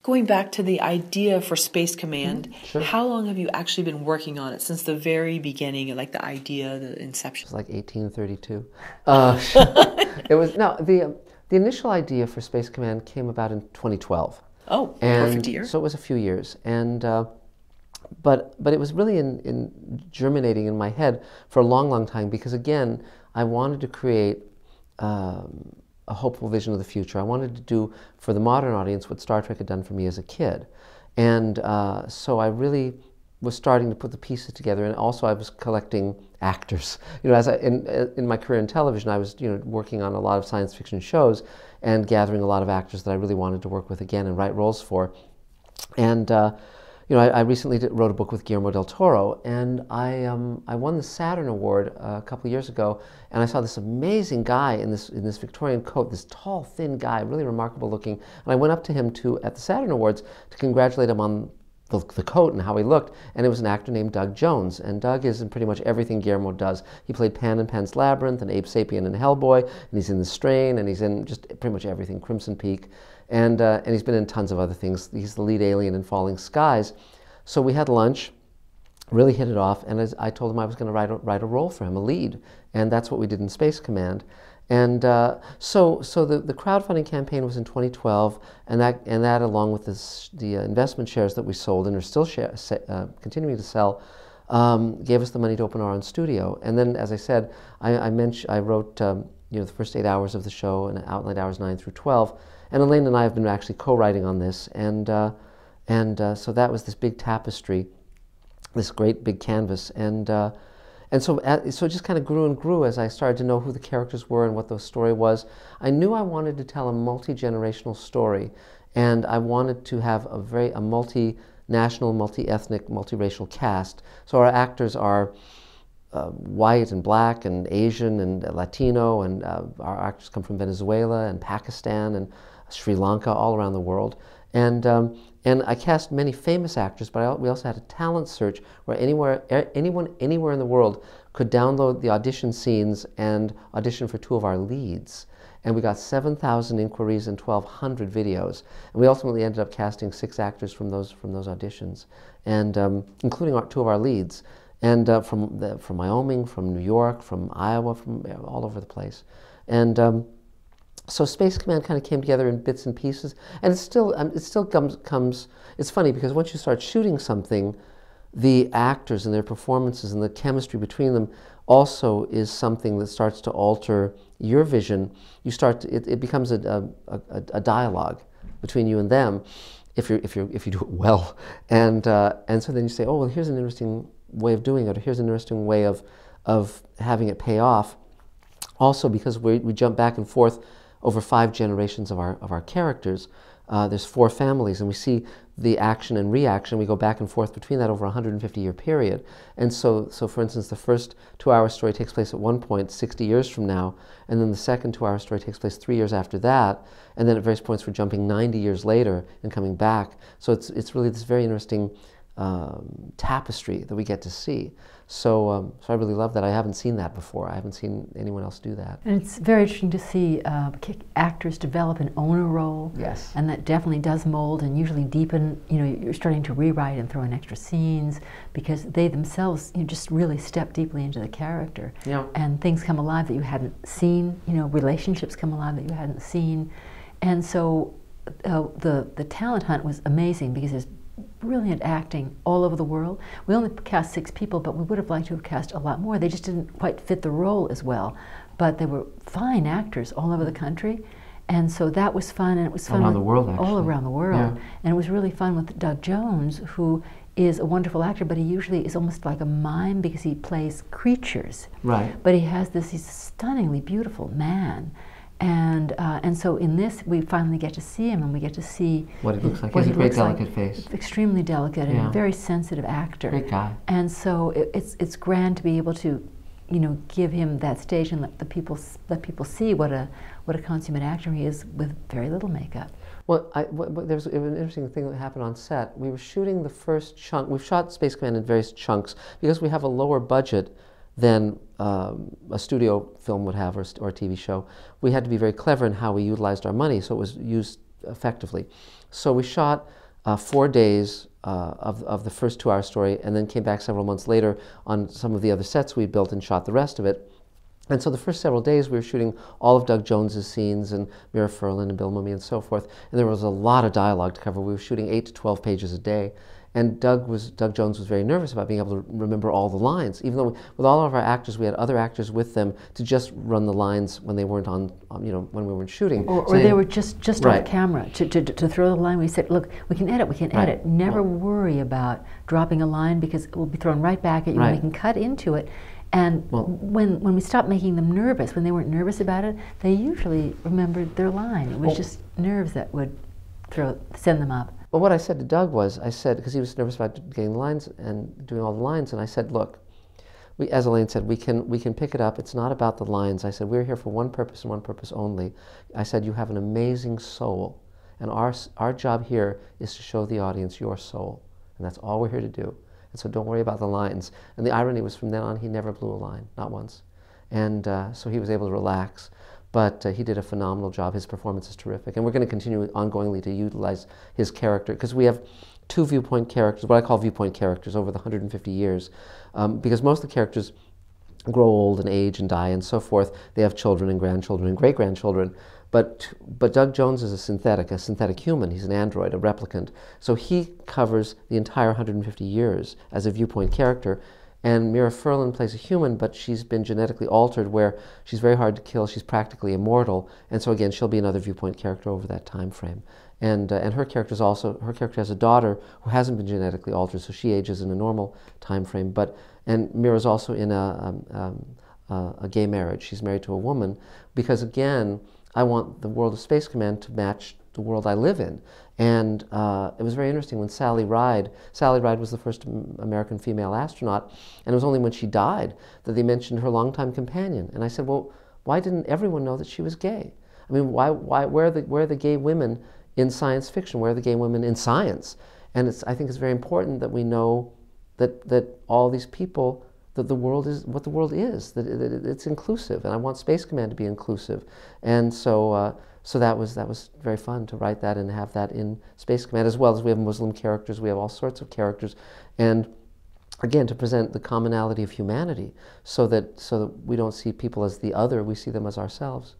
Going back to the idea for Space Command, Sure. how long have you actually been working on it? Since the very beginning, like the idea, the inception? It was like 1832. It was, no, the initial idea for Space Command came about in 2012. Oh, And perfect year. so it was a few years. And, but it was really in germinating in my head for a long, long time because, again, I wanted to create a hopeful vision of the future. I wanted to do for the modern audience what Star Trek had done for me as a kid. And so I really was starting to put the pieces together, and also I was collecting actors. You know, as in my career in television, I was working on a lot of science fiction shows and gathering a lot of actors that I really wanted to work with again and write roles for. And I recently wrote a book with Guillermo del Toro, and I won the Saturn Award a couple of years ago, and I saw this amazing guy in this Victorian coat, this tall, thin guy, really remarkable looking, and I went up to him at the Saturn Awards to congratulate him on the coat and how he looked, and it was an actor named Doug Jones, and Doug is in pretty much everything Guillermo does. He played Pan in Pan's Labyrinth and Abe Sapien in Hellboy, and he's in The Strain, and he's in just pretty much everything, Crimson Peak. And he's been in tons of other things. He's the lead alien in Falling Skies. So we had lunch, really hit it off, and as I told him I was going to write a role for him, a lead, and that's what we did in Space Command. And so the crowdfunding campaign was in 2012, and that along with the investment shares that we sold and are still continuing to sell, gave us the money to open our own studio. And then, as I said, I wrote the first 8 hours of the show and outlined hours 9 through 12. And Elaine and I have been actually co-writing on this, and so that was this big tapestry, this great big canvas, and so it just kind of grew and grew as I started to know who the characters were and what the story was. I knew I wanted to tell a multi-generational story, and I wanted to have a multi-national, multi-ethnic, multi-racial cast. So our actors are white and black and Asian and Latino, and our actors come from Venezuela and Pakistan and Sri Lanka, all around the world. And I cast many famous actors, but we also had a talent search where anyone anywhere in the world could download the audition scenes and audition for 2 of our leads. And we got 7,000 inquiries and 1,200 videos. And we ultimately ended up casting 6 actors from those auditions, and including 2 of our leads. And from Wyoming, from New York, from Iowa, from all over the place. And so Space Command kind of came together in bits and pieces, and it still comes. It's funny because once you start shooting something, the actors and their performances and the chemistry between them also is something that starts to alter your vision. It becomes a dialogue between you and them, if you do it well, and so then you say, oh well, here's an interesting way of doing it, or here's an interesting way of having it pay off. Also, because we jump back and forth over 5 generations of our characters. There's 4 families, and we see the action and reaction. We go back and forth between that over a 150-year period. And so for instance, the first 2-hour story takes place at one point 60 years from now, and then the second 2-hour story takes place 3 years after that, and then at various points we're jumping 90 years later and coming back. So it's really this very interesting tapestry that we get to see. So I really love that. I haven't seen that before. I haven't seen anyone else do that. And it's very interesting to see actors develop and own a role. Yes. And that definitely does mold and usually deepen. You're starting to rewrite and throw in extra scenes because they themselves just really step deeply into the character. Yeah. And things come alive that you hadn't seen. Relationships come alive that you hadn't seen. And so the talent hunt was amazing because there's brilliant acting all over the world. We only cast 6 people, but we would have liked to have cast a lot more. They just didn't quite fit the role as well. But they were fine actors all over the country. And so that was fun, and it was fun around the world, actually. All around the world. Yeah. And it was really fun with Doug Jones, who is a wonderful actor, but he usually is almost like a mime because he plays creatures. Right. But he's a stunningly beautiful man. And so in this, we finally get to see him, and we get to see what he looks like. He has a great, delicate face. Extremely delicate and a very sensitive actor. Great guy. And so it's grand to be able to, give him that stage and let people see what a consummate actor he is with very little makeup. Well, there was an interesting thing that happened on set. We were shooting the first chunk. We've shot Space Command in various chunks because we have a lower budget than a studio film would have, or a TV show. We had to be very clever in how we utilized our money so it was used effectively. So we shot 4 days of the first 2-hour story, and then came back several months later on some of the other sets we built and shot the rest of it. And so the first several days we were shooting all of Doug Jones's scenes and Mira Furlan and Bill Mumy and so forth. And there was a lot of dialogue to cover. We were shooting 8 to 12 pages a day. And Doug Jones was very nervous about being able to remember all the lines, even though with all of our actors, we had other actors with them to just run the lines when they weren't on when we weren't shooting. Or So they were just right. off camera to throw the line. We said, look, we can edit. Right. Never worry about dropping a line because it will be thrown right back at you. Right. And we can cut into it. And when we stopped making them nervous, when they weren't nervous about it, they usually remembered their line. It was just nerves that would send them up. Well, what I said to Doug was, I said, because he was nervous about getting the lines and doing all the lines, and I said, look, as Elaine said, we can pick it up. It's not about the lines. I said, we're here for one purpose and one purpose only. I said, you have an amazing soul, and our job here is to show the audience your soul, and that's all we're here to do. And so don't worry about the lines. And the irony was, from then on, he never blew a line, not once. And so he was able to relax. But he did a phenomenal job. His performance is terrific. And we're going to continue ongoingly to utilize his character, because we have 2 viewpoint characters, what I call viewpoint characters, over the 150 years. Because most of the characters grow old and age and die and so forth. They have children and grandchildren and great-grandchildren. But Doug Jones is a synthetic human. He's an android, a replicant. So he covers the entire 150 years as a viewpoint character. And Mira Furlan plays a human, but she's been genetically altered where she's very hard to kill. She's practically immortal. And so again, she'll be another viewpoint character over that time frame. And her character has a daughter who hasn't been genetically altered, so she ages in a normal time frame. And Mira's also in a gay marriage. She's married to a woman, because again, I want the world of Space Command to match the world I live in. And it was very interesting when Sally Ride was the first American female astronaut, and it was only when she died that they mentioned her longtime companion. And I said, well, why didn't everyone know that she was gay? I mean, where are the gay women in science fiction? Where are the gay women in science? And I think it's very important that we know that all these people, that the world is what the world is, that it's inclusive, and I want Space Command to be inclusive. And so that was very fun to write that and have that in Space Command, as well as we have Muslim characters, we have all sorts of characters, and again, to present the commonality of humanity, so that we don't see people as the other, we see them as ourselves.